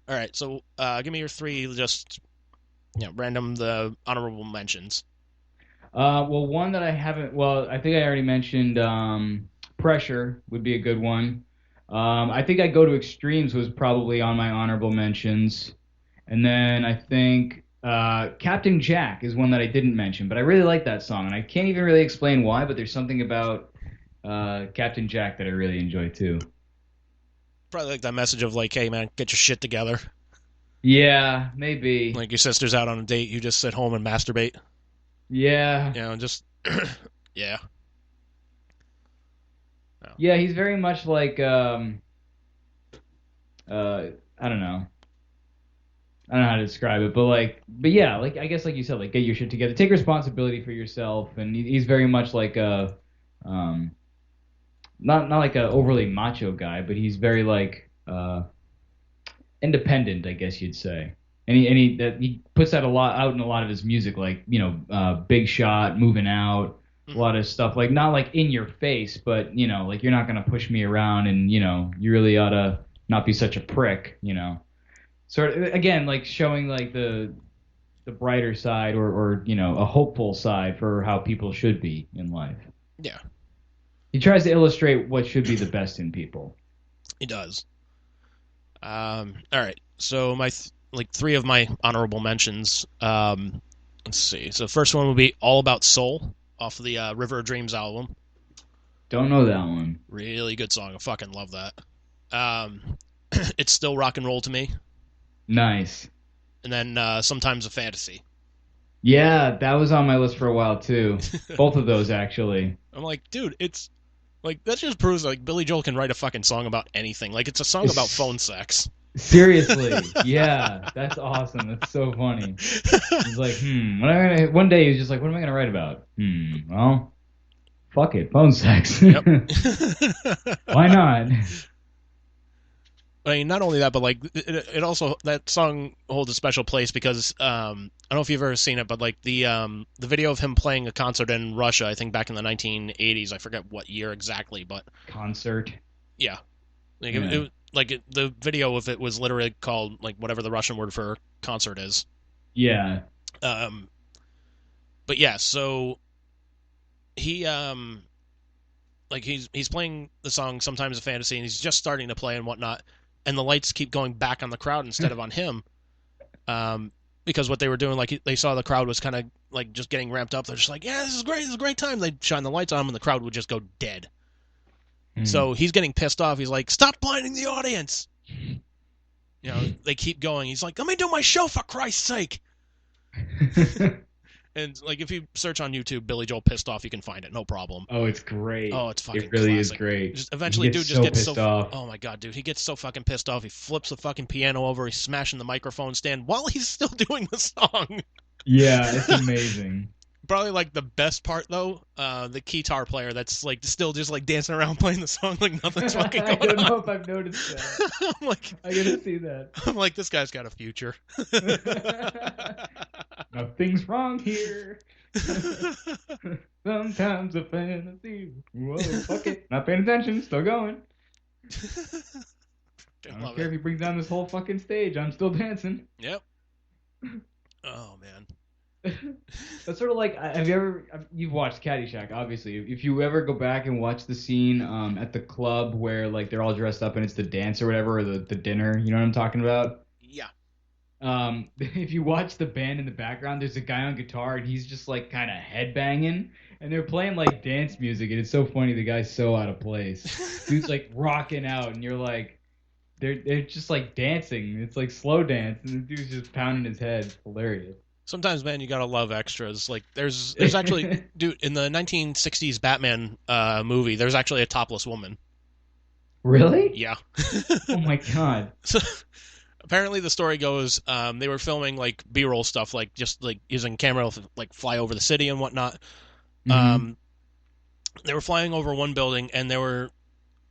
All right, so give me your three just random the honorable mentions. Well, one that I haven't, well, I think I already mentioned Pressure would be a good one. I think I Go to Extremes was probably on my honorable mentions. And then I think Captain Jack is one that I didn't mention, but I really like that song. And I can't even really explain why, but there's something about Captain Jack that I really enjoy too. Probably like that message of like, hey man, get your shit together. Yeah, maybe. Like your sister's out on a date, you just sit home and masturbate. Yeah. Just yeah. No. Yeah, he's very much like I don't know. I don't know how to describe it, but but yeah, like I guess like you said, like get your shit together, take responsibility for yourself, and he's very much like um, not like a overly macho guy, but he's very like independent, I guess you'd say. And he puts that a lot out in a lot of his music, like Big Shot, Moving Out, a Mhm. lot of stuff like not like in your face, but like you're not gonna push me around, and you really ought to not be such a prick, sort of again like showing like the brighter side or a hopeful side for how people should be in life. Yeah, He tries to illustrate what should be the best in people. he does. All right. So like three of my honorable mentions. Let's see. So the first one would be "All About Soul" off of the River of Dreams album. Don't know that one. Really good song. I fucking love that. Um, it's still rock and roll to me. Nice. And then sometimes a fantasy. Yeah, that was on my list for a while too. Both of those actually. I'm like, dude, it's like that just proves like Billy Joel can write a fucking song about anything. Like it's a song about It's, phone sex. seriously, yeah, that's awesome. That's so funny. He's like, one day he's just like, what am I gonna write about? Well, fuck it, phone sex. Yep. Why not? I mean, not only that, but like it also that song holds a special place because I don't know if you've ever seen it, but like the video of him playing a concert in Russia, I think back in the 1980s, I forget what year exactly, but Concert. yeah, like Yeah. the video of it was literally called like whatever the Russian word for concert is. Yeah. Um, but yeah, so he like he's playing the song sometimes a fantasy, and he's just starting to play and whatnot, and the lights keep going back on the crowd instead of on him. Um, because what they were doing, like they saw the crowd was kind of like just getting ramped up. They're just like, yeah, this is great, this is a great time. They shine the lights on him, and the crowd would just go dead. Hmm. So he's getting pissed off. He's like, stop blinding the audience. They keep going. He's like, let me do my show for Christ's sake. And like if you search on YouTube Billy Joel pissed off, you can find it, no problem. Oh, it's great. Oh, it's It fucking really is classic. great. Just He eventually, gets dude just so gets so. pissed off. Oh my god, dude, he gets so fucking pissed off. He flips the fucking piano over. He's smashing the microphone stand while he's still doing the song. Yeah, it's amazing. Probably like the best part though, the guitar player that's like still just like dancing around playing the song like nothing's fucking I going don't on. know if I've noticed that. I'm like, I gotta see that. I'm like, this guy's got a future. Nothing's wrong here. Sometimes a fantasy. Whoa, fuck it. Not paying attention. Still going. I I don't love care it. if he brings down this whole fucking stage. I'm still dancing. Yep. Oh man. That's sort of like have you ever you've watched Caddyshack obviously if you ever go back and watch the scene at the club where like they're all dressed up and it's the dance or whatever or the dinner, you know what I'm talking about. Yeah. If you watch the band in the background, there's a guy on guitar and he's just like kind of headbanging and they're playing like dance music and it's so funny. The guy's so out of place. Dude's like rocking out and you're like, they're just like dancing. It's like slow dance and the dude's just pounding his head. It's hilarious. Sometimes, man, you gotta love extras. Like, there's actually, dude, in the 1960s Batman movie, there's actually a topless woman. Really? Yeah. Oh my God. So apparently, the story goes, they were filming like B-roll stuff, like just like using camera to like fly over the city and whatnot. Hmm. Um, they were flying over one building, and I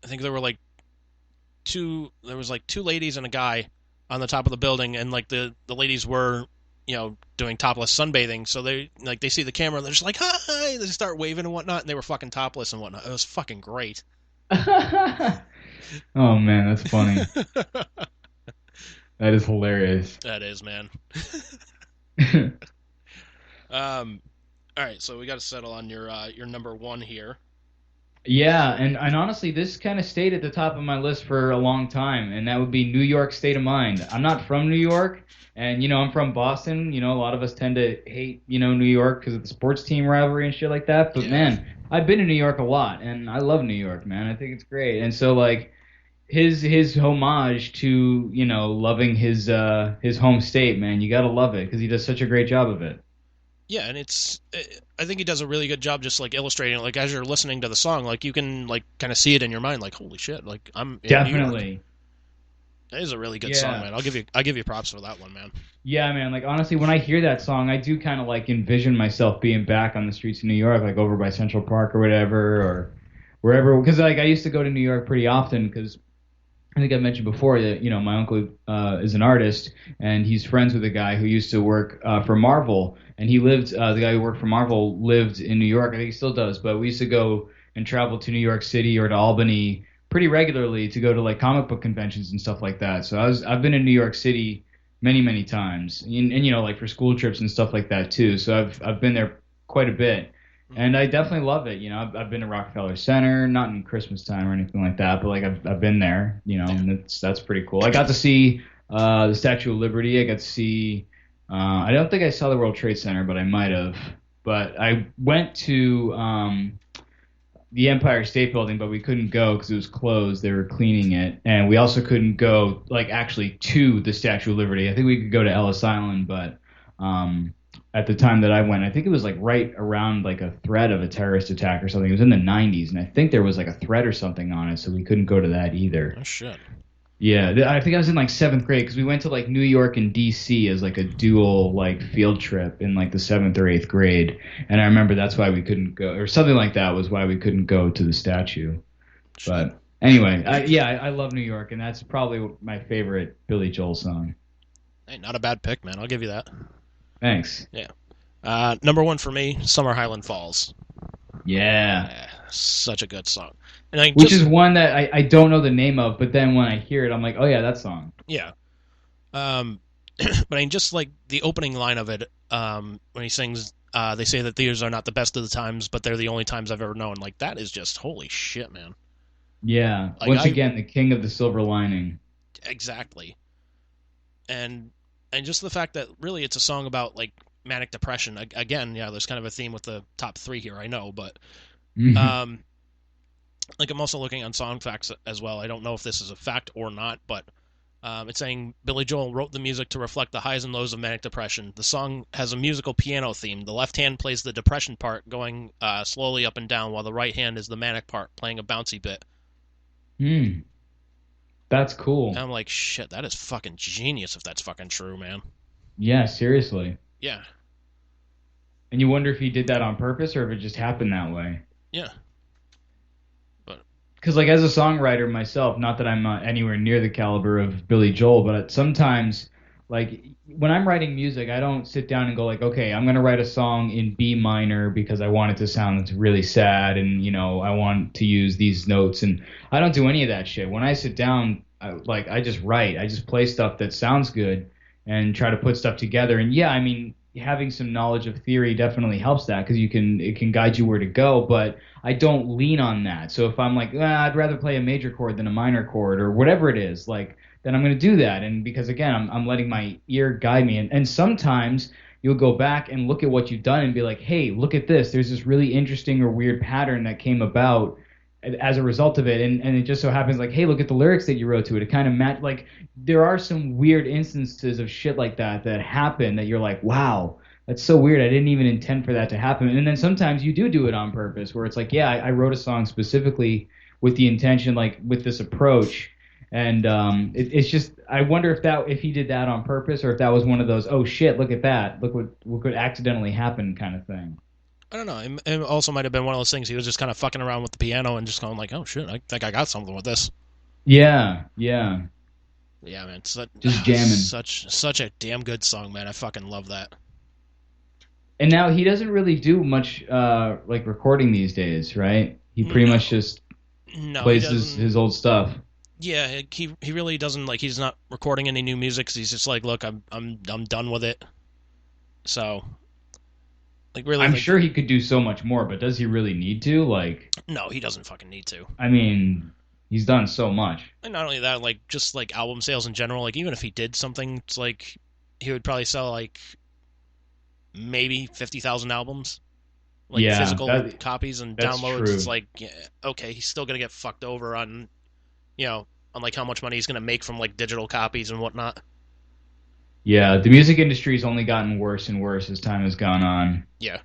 think there were like there was like two ladies and a guy on the top of the building, and like the ladies were doing topless sunbathing, so they see the camera, they're just like hi, they start waving and whatnot, and they were fucking topless and whatnot. It was fucking great. Oh man, that's funny. That is hilarious. That is, man. Um, all right, so we got to settle on your number one here. Yeah, and honestly, this kind of stayed at the top of my list for a long time, and that would be New York State of Mind. I'm not from New York, and I'm from Boston. A lot of us tend to hate, New York because of the sports team rivalry and shit like that. But Yeah, man, I've been to New York a lot, and I love New York, man. I think it's great. And so like his homage to, loving his home state, man, you gotta love it because he does such a great job of it. yeah, and I think he does a really good job just like illustrating it. Like as you're listening to the song, like you can like kind of see it in your mind. Like holy shit, like I'm in New York. Definitely. That is a really good song, Yeah. man. I'll give you props for that one, man. Yeah, man. Like honestly, when I hear that song, I do kind of like envision myself being back on the streets of New York, like over by Central Park or whatever, or wherever. Because like I used to go to New York pretty often because I think I mentioned before that my uncle is an artist and he's friends with a guy who used to work for Marvel, and he lived the guy who worked for Marvel lived in New York. I think he still does, but we used to go and travel to New York City or to Albany pretty regularly to go to like comic book conventions and stuff like that. So I've been in New York City many times, and like for school trips and stuff like that too. So I've been there quite a bit. Mhm. And I definitely love it. I've been to Rockefeller Center, not in Christmas time or anything like that, but like I've been there. Yeah, And that's pretty cool. I got to see the Statue of Liberty. I got to see. I don't think I saw the World Trade Center, but I might have. But I went to the Empire State Building, but we couldn't go because it was closed. They were cleaning it, and we also couldn't go like actually to the Statue of Liberty. I think we could go to Ellis Island, but um, at the time that I went, I think it was like right around like a threat of a terrorist attack or something. It was in the 90s, and I think there was like a threat or something on it, so we couldn't go to that either. oh shit. Yeah, I think I was in like seventh grade because we went to like New York and D.C. as like a dual like field trip in like the seventh or eighth grade, and I remember that's why we couldn't go, or something like that was why we couldn't go to the statue. Shit. But anyway, yeah, I love New York, and that's probably my favorite Billy Joel song. Hey, not a bad pick, man. I'll give you that. Thanks. Yeah. Number one for me, Summer Highland Falls. Yeah. Such a good song. And I Which is just one that I don't know the name of, but then when I hear it, I'm like, oh yeah, that song. yeah. But I just like the opening line of it. When he sings, they say that these are not the best of the times, but they're the only times I've ever known. Like that is just holy shit, man. Yeah. Like Once I again, the king of the silver lining. exactly. And just the fact that really it's a song about like manic depression. Again, yeah, there's kind of a theme with the top three here. I know, but um, like I'm also looking on song facts as well. I don't know if this is a fact or not, but it's saying Billy Joel wrote the music to reflect the highs and lows of manic depression. The song has a musical piano theme. The left hand plays the depression part, going slowly up and down, while the right hand is the manic part, playing a bouncy bit. Hmm. That's And cool. I'm like, shit, that is fucking genius if that's fucking true, man. Yeah, seriously. Yeah, And you wonder if he did that on purpose or if it just happened that way. yeah, but Because, like, as a songwriter myself, not that I'm anywhere near the caliber of Billy Joel, but sometimes, like, when I'm writing music, I don't sit down and go, like, okay, I'm going to write a song in B minor because I want it to sound really sad and, I want to use these notes. And I don't do any of that shit. When I sit down, I just write. I just play stuff that sounds good and try to put stuff together. And yeah, I mean, having some knowledge of theory definitely helps that because it can guide you where to go. But I don't lean on that. So if I'm like, I'd rather play a major chord than a minor chord or whatever it is, like, then I'm going to do that. And because again, I'm letting my ear guide me. And sometimes you'll go back and look at what you've done and be like, hey, look at this. There's this really interesting or weird pattern that came about as a result of it. And it just so happens like, hey, look at the lyrics that you wrote to it. It kind of match like there are some weird instances of shit like that happen that you're like, wow, that's so weird. I didn't even intend for that to happen. And then sometimes you do it on purpose, where it's like, yeah, I wrote a song specifically with the intention, like with this approach. And it's just, I wonder if he did that on purpose, or if that was one of those, oh shit, look at that, look what could accidentally happen kind of thing. I don't know. It also might have been one of those things he was just kind of fucking around with the piano and just going like, oh shit, I think I got something with this. Yeah, yeah, Yeah, man, just jamming. such a damn good song, man. I fucking love that. And now he doesn't really do much like recording these days, right? He pretty much No, just no, he plays doesn't. his old stuff. Yeah, he really doesn't like. He's not recording any new music. 'Cause he's just like, look, I'm done with it. So like really I'm like sure he could do so much more, but does he really need to? Like, no, he doesn't fucking need to. I mean, he's done so much. And not only that, like just like album sales in general. Like even if he did something, it's like he would probably sell like maybe 50,000 albums, like Yeah, physical copies and that's downloads. It's true. like yeah, okay, he's still gonna get fucked over on you know on like how much money he's gonna make from like digital copies and whatnot. Yeah, the music industry's only gotten worse and worse as time has gone on. Yeah.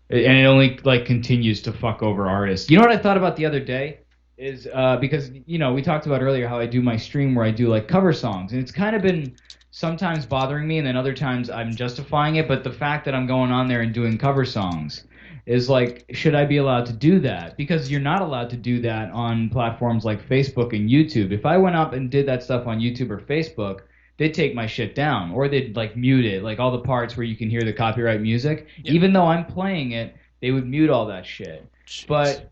And it only like continues to fuck over artists. You know what I thought about the other day is because we talked about earlier how I do my stream where I do like cover songs, and it's kind of been sometimes bothering me, and then other times I'm justifying it. But the fact that I'm going on there and doing cover songs is like, should I be allowed to do that? Because you're not allowed to do that on platforms like Facebook and YouTube. If I went up and did that stuff on YouTube or Facebook, they'd take my shit down or they'd like mute it, like all the parts where you can hear the copyright music. Yeah. Even though I'm playing it, they would mute all that shit. Jeez.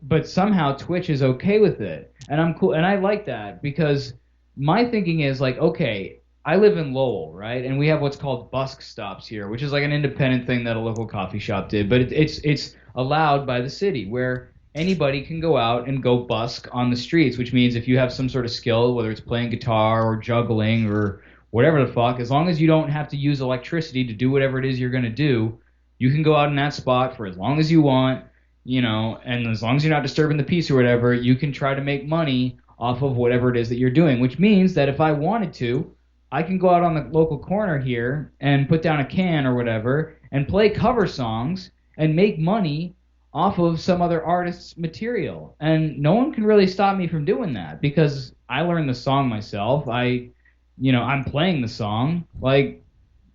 But somehow Twitch is okay with it. And I'm cool and I like that because my thinking is like, okay, I live in Lowell, right? And we have what's called busk stops here, which is like an independent thing that a local coffee shop did, but it's allowed by the city where anybody can go out and go busk on the streets, which means if you have some sort of skill, whether it's playing guitar or juggling or whatever the fuck, as long as you don't have to use electricity to do whatever it is you're going to do, you can go out in that spot for as long as you want, and as long as you're not disturbing the peace or whatever, you can try to make money off of whatever it is that you're doing, which means that if I wanted to, I can go out on the local corner here and put down a can or whatever and play cover songs and make money off of some other artist's material. And no one can really stop me from doing that because I learned the song myself. I'm playing the song. Like,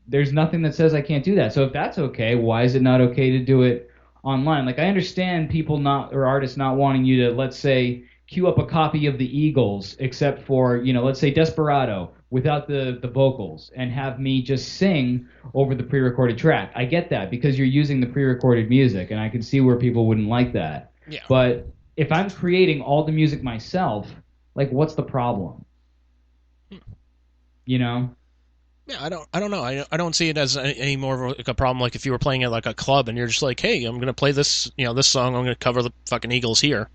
there's nothing that says I can't do that. So if that's okay, why is it not okay to do it online? Like, I understand people not, or artists not wanting you to, let's say, queue up a copy of the Eagles, except for, let's say Desperado without the vocals and have me just sing over the pre-recorded track. I get that because you're using the pre-recorded music and I can see where people wouldn't like that. Yeah. But if I'm creating all the music myself, like what's the problem? You know? Yeah, I don't know. I don't see it as any more of like a problem. Like if you were playing at like a club and you're just like, hey, I'm gonna play this, this song. I'm gonna cover the fucking Eagles here.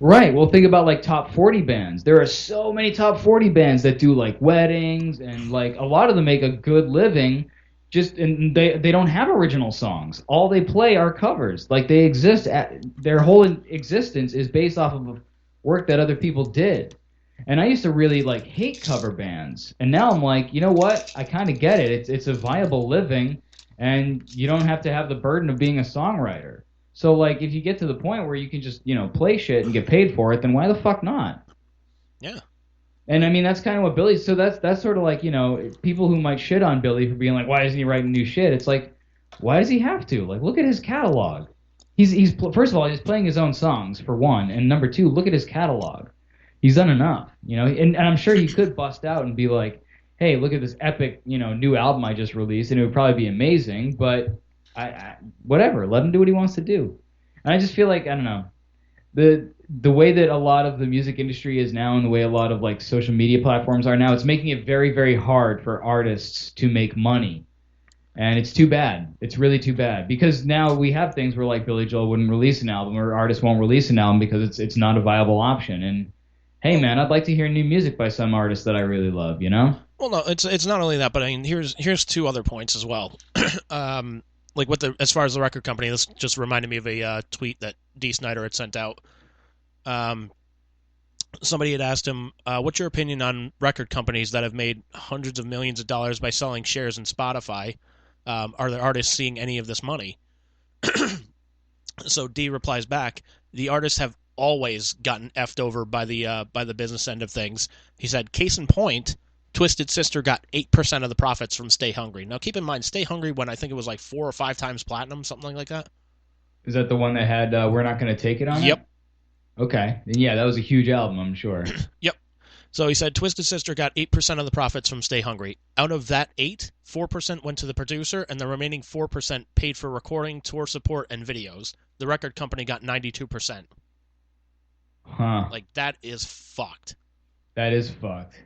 Right. Well, think about like top 40 bands. There are so many top 40 bands that do like weddings and like a lot of them make a good living and they don't have original songs. All they play are covers. Like they exist their whole existence is based off of work that other people did. And I used to really like hate cover bands. And now I'm like, you know what? I kind of get it. It's a viable living and you don't have to have the burden of being a songwriter. So, like, if you get to the point where you can just, play shit and get paid for it, then why the fuck not? Yeah. And I mean, that's kind of what Billy. So that's sort of like, people who might shit on Billy for being like, why isn't he writing new shit? It's like, why does he have to? Like, look at his catalog. He's first of all, he's playing his own songs for one, and number two, look at his catalog. He's done enough, and I'm sure he could bust out and be like, hey, look at this epic, new album I just released, and it would probably be amazing, but. Whatever, let him do what he wants to do. And I just feel like I don't know the way that a lot of the music industry is now, and the way a lot of like social media platforms are now, it's making it very, very hard for artists to make money, and it's too bad. It's really too bad because now we have things where like Billy Joel wouldn't release an album, or artists won't release an album because it's not a viable option. And hey, man, I'd like to hear new music by some artists that I really love. Well, no, it's not only that, but I mean, here's two other points as well. Like as far as the record company, this just reminded me of a tweet that D. Snyder had sent out. Somebody had asked him, "What's your opinion on record companies that have made hundreds of millions of dollars by selling shares in Spotify? Are the artists seeing any of this money?" So D replies back, "The artists have always gotten effed over by the business end of things." He said, "Case in point." Twisted Sister got 8% of the profits from Stay Hungry. Now, keep in mind, Stay Hungry when I think it was like 4 or 5 times platinum, something like that. Is that the one that had We're Not Gonna Take It on Yep. it? Okay. Yeah, that was a huge album, I'm sure. Yep. So he said Twisted Sister got 8% of the profits from Stay Hungry. Out of that 8, 4% went to the producer, and the remaining 4% paid for recording, tour support, and videos. The record company got 92%. Huh. Like that is fucked. That is fucked.